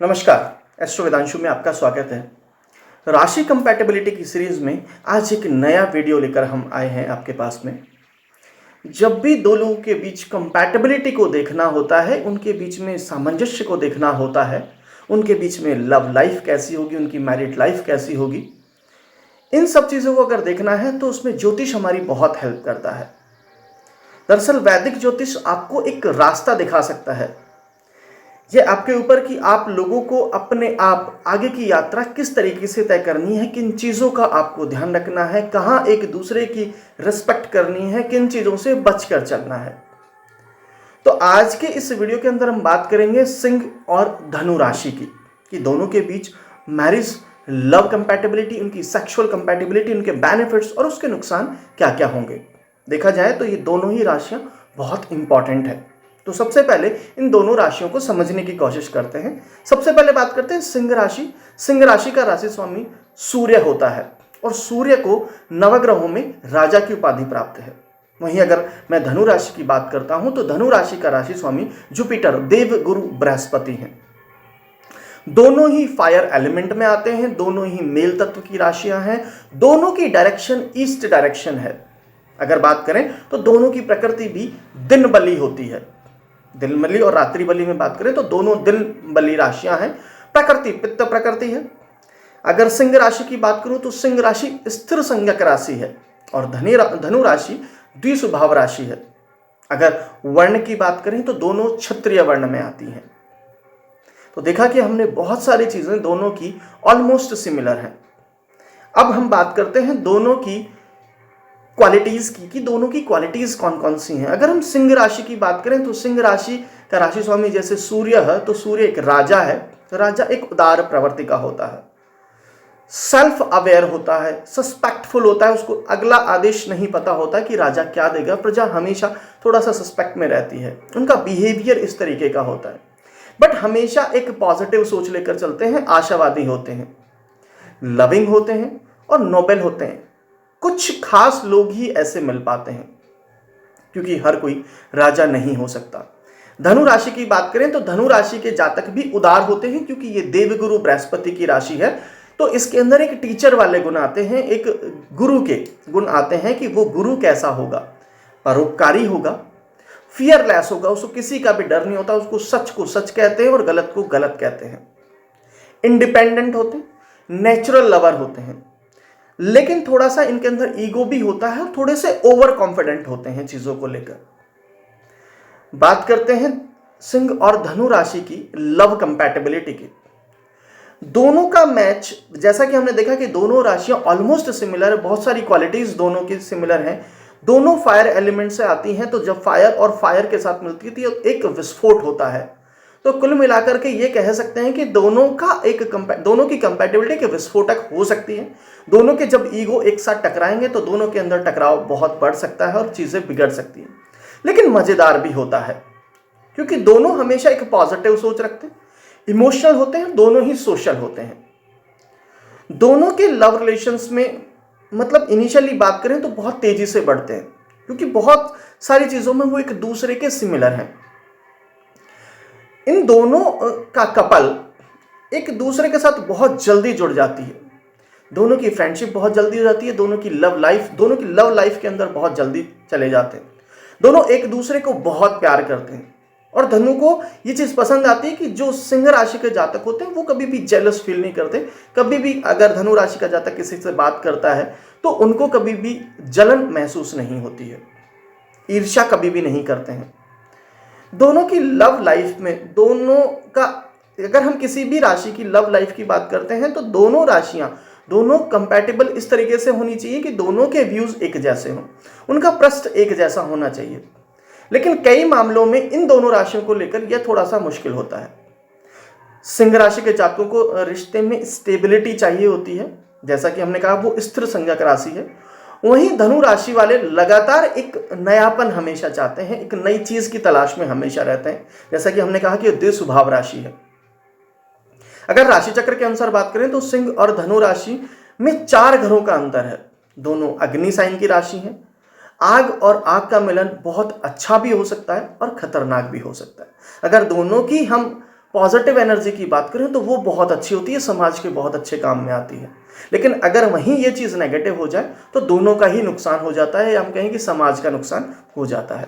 नमस्कार, एस्ट्रो वेदांशु में आपका स्वागत है। राशि कंपैटिबिलिटी की सीरीज में आज एक नया वीडियो लेकर हम आए हैं आपके पास में। जब भी दो लोगों के बीच कंपैटिबिलिटी को देखना होता है, उनके बीच में सामंजस्य को देखना होता है, उनके बीच में लव लाइफ कैसी होगी, उनकी मैरिड लाइफ कैसी होगी, इन सब चीज़ों को अगर देखना है तो उसमें ज्योतिष हमारी बहुत हेल्प करता है। दरअसल वैदिक ज्योतिष आपको एक रास्ता दिखा सकता है। ये आपके ऊपर कि आप लोगों को अपने आप आगे की यात्रा किस तरीके से तय करनी है, किन चीज़ों का आपको ध्यान रखना है, कहाँ एक दूसरे की रिस्पेक्ट करनी है, किन चीज़ों से बचकर चलना है। तो आज के इस वीडियो के अंदर हम बात करेंगे सिंह और धनु राशि की, कि दोनों के बीच मैरिज, लव कंपैटिबिलिटी, उनकी सेक्सुअल कंपैटिबिलिटी, उनके बेनिफिट्स और उसके नुकसान क्या क्या होंगे। देखा जाए तो ये दोनों ही राशियाँ बहुत इंपॉर्टेंट है। तो सबसे पहले इन दोनों राशियों को समझने की कोशिश करते हैं। सबसे पहले बात करते हैं सिंह राशि। सिंह राशि का राशि स्वामी सूर्य होता है और सूर्य को नवग्रहों में राजा की उपाधि प्राप्त है। वहीं अगर मैं धनु राशि की बात करता हूं तो धनु राशि का राशि स्वामी जुपिटर, देव गुरु बृहस्पति हैं। दोनों ही फायर एलिमेंट में आते हैं, दोनों ही मेल तत्व की राशियां हैं, दोनों की डायरेक्शन ईस्ट डायरेक्शन है। अगर बात करें तो दोनों की प्रकृति भी दिन बली होती है। दिन बली और रात्रि बली में बात करें तो दोनों दिन बली राशियां हैं। प्रकृति पित्त प्रकृति है। अगर सिंह राशि की बात करूं तो सिंह राशि स्थिर संज्ञक राशि है और धनु राशि द्विस्वभाव राशि है। अगर वर्ण की बात करें तो दोनों क्षत्रिय वर्ण में आती हैं। तो देखा कि हमने बहुत सारी चीजें दोनों की ऑलमोस्ट सिमिलर हैं। अब हम बात करते हैं दोनों की क्वालिटीज की, कि दोनों की क्वालिटीज कौन कौन सी हैं। अगर हम सिंह राशि की बात करें तो सिंह राशि का राशि स्वामी जैसे सूर्य है, तो सूर्य एक राजा है। तो राजा एक उदार प्रवृत्ति का होता है, सेल्फ अवेयर होता है, सस्पेक्टफुल होता है। उसको अगला आदेश नहीं पता होता कि राजा क्या देगा। प्रजा हमेशा थोड़ा सा सस्पेक्ट में रहती है। उनका बिहेवियर इस तरीके का होता है, बट हमेशा एक पॉजिटिव सोच लेकर चलते हैं, आशावादी होते हैं, लविंग होते हैं और नोबल होते हैं। कुछ खास लोग ही ऐसे मिल पाते हैं, क्योंकि हर कोई राजा नहीं हो सकता। धनु राशि की बात करें तो धनु राशि के जातक भी उदार होते हैं, क्योंकि ये देवगुरु बृहस्पति की राशि है। तो इसके अंदर एक टीचर वाले गुण आते हैं, एक गुरु के गुण आते हैं कि वो गुरु कैसा होगा, परोपकारी होगा, फियरलेस होगा, उसको किसी का भी डर नहीं होता, उसको सच को सच कहते हैं और गलत को गलत कहते हैं। इंडिपेंडेंट होते हैं, नेचुरल लवर होते हैं, लेकिन थोड़ा सा इनके अंदर ईगो भी होता है और थोड़े से ओवर कॉन्फिडेंट होते हैं चीजों को लेकर। बात करते हैं सिंह और धनु राशि की लव कंपैटिबिलिटी की। दोनों का मैच, जैसा कि हमने देखा कि दोनों राशियां ऑलमोस्ट सिमिलर है, बहुत सारी क्वालिटीज दोनों की सिमिलर हैं। दोनों फायर एलिमेंट से आती हैं, तो जब फायर और फायर के साथ मिलती है तो एक विस्फोट होता है। तो कुल मिलाकर के ये कह सकते हैं कि दोनों की कंपैटिबिलिटी के विस्फोटक हो सकती है। दोनों के जब ईगो एक साथ टकराएंगे तो दोनों के अंदर टकराव बहुत बढ़ सकता है और चीजें बिगड़ सकती हैं। लेकिन मजेदार भी होता है, क्योंकि दोनों हमेशा एक पॉजिटिव सोच रखते हैं, इमोशनल होते हैं, दोनों ही सोशल होते हैं। दोनों के लव रिलेशंस में मतलब इनिशियली बात करें तो बहुत तेजी से बढ़ते हैं, क्योंकि बहुत सारी चीजों में वो एक दूसरे के सिमिलर हैं। इन दोनों का कपल एक दूसरे के साथ बहुत जल्दी जुड़ जाती है। दोनों की फ्रेंडशिप बहुत जल्दी हो जाती है, दोनों की लव लाइफ के अंदर बहुत जल्दी चले जाते हैं। दोनों एक दूसरे को बहुत प्यार करते हैं। और धनु को ये चीज पसंद आती है कि जो सिंह राशि के जातक होते हैं वो कभी भी जेलस फील नहीं करते। कभी भी अगर धनु राशि का जातक किसी से बात करता है तो उनको कभी भी जलन महसूस नहीं होती है, ईर्ष्या कभी भी नहीं करते हैं। दोनों की लव लाइफ में, दोनों का अगर हम किसी भी राशि की लव लाइफ की बात करते हैं तो दोनों राशियां दोनों कंपैटिबल इस तरीके से होनी चाहिए कि दोनों के व्यूज एक जैसे हों, उनका पृष्ठ एक जैसा होना चाहिए। लेकिन कई मामलों में इन दोनों राशियों को लेकर यह थोड़ा सा मुश्किल होता है। सिंह राशि के जातकों को रिश्ते में स्टेबिलिटी चाहिए होती है, जैसा कि हमने कहा वो स्थिर संज्ञक राशि है। वहीं धनु राशि वाले लगातार एक नयापन हमेशा चाहते हैं, एक नई चीज की तलाश में हमेशा रहते हैं, जैसा कि हमने कहा कि द्विस्वभाव राशि है। अगर राशि चक्र के अनुसार बात करें तो सिंह और धनु राशि में 4 घरों का अंतर है। दोनों अग्नि साइन की राशि हैं। आग और आग का मिलन बहुत अच्छा भी हो सकता है और खतरनाक भी हो सकता है। अगर दोनों की हम पॉजिटिव एनर्जी की बात करें तो वो बहुत अच्छी होती है, समाज के बहुत अच्छे काम में आती है। लेकिन अगर वहीं ये चीज़ नेगेटिव हो जाए तो दोनों का ही नुकसान हो जाता है, या हम कहें कि समाज का नुकसान हो जाता है।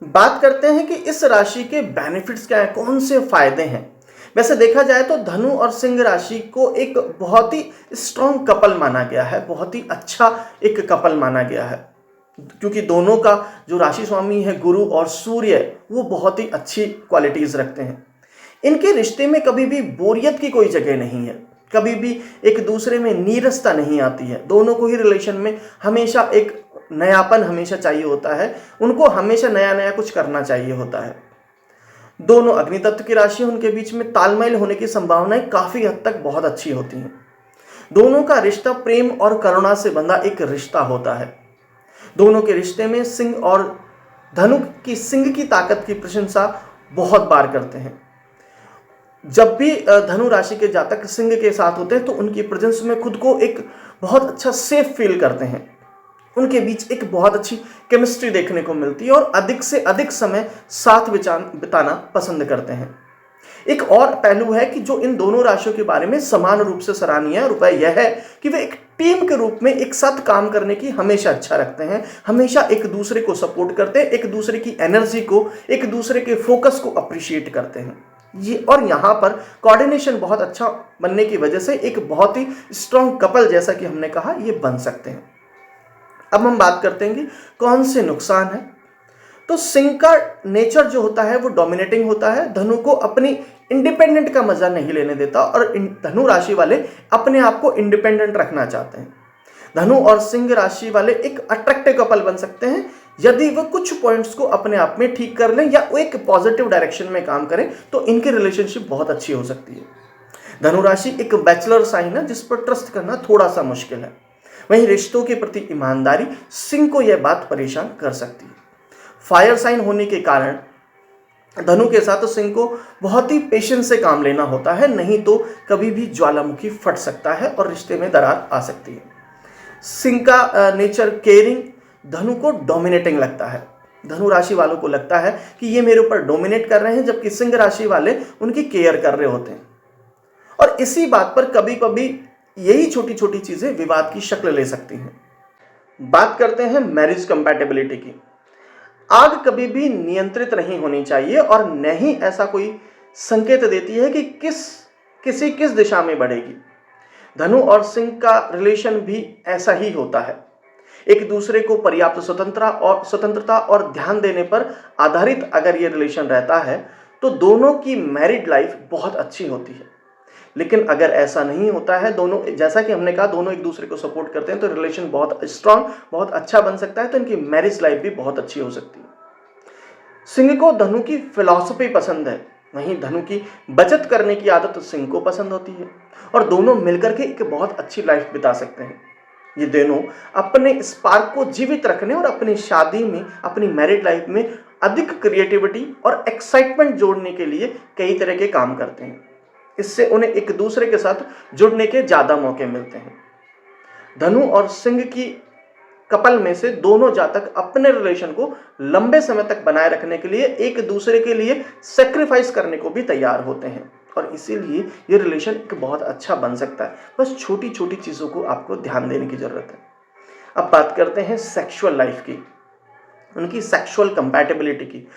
बात करते हैं कि इस राशि के बेनिफिट्स क्या हैं, कौन से फायदे हैं। वैसे देखा जाए तो धनु और सिंह राशि को एक बहुत ही स्ट्रॉन्ग कपल माना गया है, बहुत ही अच्छा एक कपल माना गया है, क्योंकि दोनों का जो राशि स्वामी है गुरु और सूर्य, वो बहुत ही अच्छी क्वालिटीज रखते हैं। इनके रिश्ते में कभी भी बोरियत की कोई जगह नहीं है, कभी भी एक दूसरे में नीरसता नहीं आती है। दोनों को ही रिलेशन में हमेशा एक नयापन हमेशा चाहिए होता है, उनको हमेशा नया नया कुछ करना चाहिए होता है। दोनों अग्नि तत्व की राशि, उनके बीच में तालमेल होने की संभावनाएं काफी हद तक बहुत अच्छी होती हैं। दोनों का रिश्ता प्रेम और करुणा से बंधा एक रिश्ता होता है। दोनों के रिश्ते में सिंह और धनु की सिंह की ताकत की प्रशंसा बहुत बार करते हैं। जब भी धनु राशि के जातक सिंह के साथ होते हैं तो उनकी प्रेजेंस में खुद को एक बहुत अच्छा सेफ फील करते हैं। उनके बीच एक बहुत अच्छी केमिस्ट्री देखने को मिलती है और अधिक से अधिक समय साथ बिताना पसंद करते हैं। एक और पहलू है कि जो इन दोनों राशियों के बारे में समान रूप से सराहनीय है, वह यह है कि वे एक टीम के रूप में एक साथ काम करने की हमेशा अच्छा रखते हैं, हमेशा एक दूसरे को सपोर्ट करते हैं, एक दूसरे की एनर्जी को, एक दूसरे के फोकस को अप्रिशिएट करते हैं। ये और यहाँ पर कोऑर्डिनेशन बहुत अच्छा बनने की वजह से एक बहुत ही स्ट्रॉन्ग कपल, जैसा कि हमने कहा, ये बन सकते हैं। अब हम बात करते हैं कि कौन से नुकसान है। तो सिंह का नेचर जो होता है वो डोमिनेटिंग होता है, धनु को अपनी इंडिपेंडेंट का मजा नहीं लेने देता, और धनु राशि वाले अपने आप को इंडिपेंडेंट रखना चाहते हैं। धनु और सिंह राशि वाले एक अट्रैक्टिव कपल बन सकते हैं यदि वह कुछ पॉइंट्स को अपने आप में ठीक कर लें या वो एक पॉजिटिव डायरेक्शन में काम करें, तो इनकी रिलेशनशिप बहुत अच्छी हो सकती है। धनु राशि एक बैचलर साइन है जिस पर ट्रस्ट करना थोड़ा सा मुश्किल है। वहीं रिश्तों के प्रति ईमानदारी सिंह को यह बात परेशान कर सकती है। फायर साइन होने के कारण धनु के साथ सिंह को बहुत ही पेशेंस से काम लेना होता है, नहीं तो कभी भी ज्वालामुखी फट सकता है और रिश्ते में दरार आ सकती है। सिंह का नेचर केयरिंग, धनु को डोमिनेटिंग लगता है। धनु राशि वालों को लगता है कि ये मेरे ऊपर डोमिनेट कर रहे हैं, जबकि सिंह राशि वाले उनकी केयर कर रहे होते हैं। और इसी बात पर कभी कभी यही छोटी छोटी चीजें विवाद की शक्ल ले सकती हैं। बात करते हैं मैरिज कंपैटिबिलिटी की। आग कभी भी नियंत्रित नहीं होनी चाहिए और न ही ऐसा कोई संकेत देती है कि किस दिशा में बढ़ेगी। धनु और सिंह का रिलेशन भी ऐसा ही होता है। एक दूसरे को पर्याप्त स्वतंत्रता और ध्यान देने पर आधारित अगर ये रिलेशन रहता है तो दोनों की मैरिड लाइफ बहुत अच्छी होती है। लेकिन अगर ऐसा नहीं होता है, दोनों, जैसा कि हमने कहा, दोनों एक दूसरे को सपोर्ट करते हैं, तो रिलेशन बहुत स्ट्रांग, बहुत अच्छा बन सकता है, तो इनकी मैरिज लाइफ भी बहुत अच्छी हो सकती है। सिंह को धनु की फिलॉसफी पसंद है, वहीं धनु की बचत करने की आदत सिंह को पसंद होती है, और दोनों मिलकर के एक बहुत अच्छी लाइफ बिता सकते हैं। ये दोनों अपने स्पार्क को जीवित रखने और अपनी शादी में, अपनी मैरिड लाइफ में अधिक क्रिएटिविटी और एक्साइटमेंट जोड़ने के लिए कई तरह के काम करते हैं। इससे उन्हें एक दूसरे के साथ जुड़ने के ज्यादा मौके मिलते हैं। धनु और सिंह की कपल में से दोनों जातक अपने रिलेशन को लंबे समय तक बनाए रखने के लिए एक दूसरे के लिए सेक्रीफाइस करने को भी तैयार होते हैं, और इसीलिए ये रिलेशन एक बहुत अच्छा बन सकता है। बस छोटी छोटी चीजों को आपको ध्यान देने की जरूरत है। अब बात करते हैं सेक्सुअल लाइफ की, उनकी सेक्सुअल कंपैटिबिलिटी की।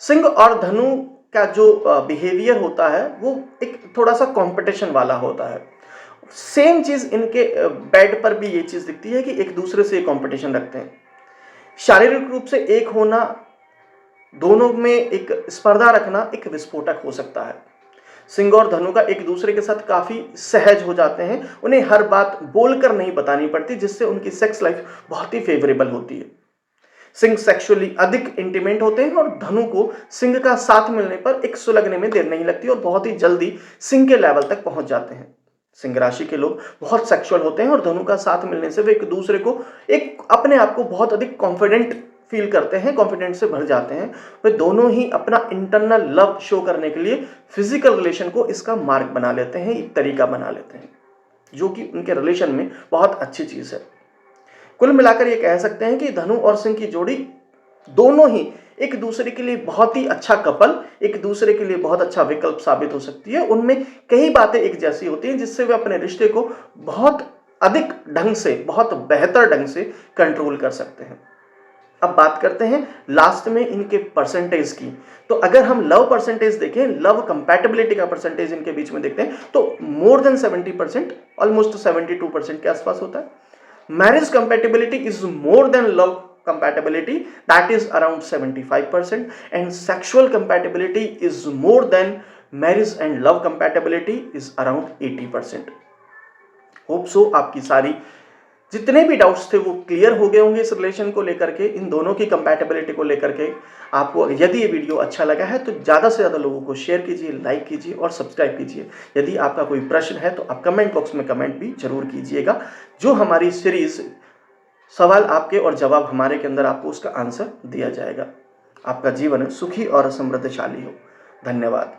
सिंह और धनु का जो बिहेवियर होता है वो एक थोड़ा सा कंपटीशन वाला होता है। सेम चीज इनके बेड पर भी ये चीज दिखती है कि एक दूसरे से कंपटीशन रखते हैं। शारीरिक रूप से एक होना, दोनों में एक स्पर्धा रखना एक विस्फोटक हो सकता है। सिंह और धनु का एक दूसरे के साथ काफी सहज हो जाते हैं, उन्हें हर बात बोलकर नहीं बतानी पड़ती, जिससे उनकी सेक्स लाइफ बहुत ही फेवरेबल होती है। सिंह सेक्सुअली अधिक इंटीमेट होते हैं और धनु को सिंह का साथ मिलने पर एक सुलगने में देर नहीं लगती और बहुत ही जल्दी सिंह के लेवल तक पहुंच जाते हैं। सिंह राशि के लोग बहुत सेक्सुअल होते हैं और धनु का साथ मिलने से वे एक दूसरे को अपने आप को बहुत अधिक कॉन्फिडेंट फील करते हैं, कॉन्फिडेंस से भर जाते हैं। वे दोनों ही अपना इंटरनल लव शो करने के लिए फिजिकल रिलेशन को इसका मार्ग बना लेते हैं, एक तरीका बना लेते हैं, जो कि उनके रिलेशन में बहुत अच्छी चीज है। कुल मिलाकर ये कह सकते हैं कि धनु और सिंह की जोड़ी दोनों ही एक दूसरे के लिए बहुत ही अच्छा कपल, एक दूसरे के लिए बहुत अच्छा विकल्प साबित हो सकती है। उनमें कई बातें एक जैसी होती हैं जिससे वे अपने रिश्ते को बहुत अधिक ढंग से, बहुत बेहतर ढंग से कंट्रोल कर सकते हैं। अब बात करते हैं लास्ट में इनके परसेंटेज की। तो अगर हम लव परसेंटेज देखें, लव कंपैटिबिलिटी का परसेंटेज इनके बीच में देखते हैं तो मोर देन 70%, ऑलमोस्ट 72% के आसपास होता है। Marriage compatibility is more than love compatibility, that is around 75%, and sexual compatibility is more than marriage and love compatibility is around 80%. Hope so आपकी सारी जितने भी डाउट्स थे वो क्लियर हो गए होंगे इस रिलेशन को लेकर के, इन दोनों की कंपैटिबिलिटी को लेकर के। आपको यदि ये वीडियो अच्छा लगा है तो ज़्यादा से ज़्यादा लोगों को शेयर कीजिए, लाइक कीजिए और सब्सक्राइब कीजिए। यदि आपका कोई प्रश्न है तो आप कमेंट बॉक्स में कमेंट भी जरूर कीजिएगा। जो हमारी सीरीज सवाल आपके और जवाब हमारे के अंदर आपको उसका आंसर दिया जाएगा। आपका जीवन सुखी और समृद्धशाली हो। धन्यवाद।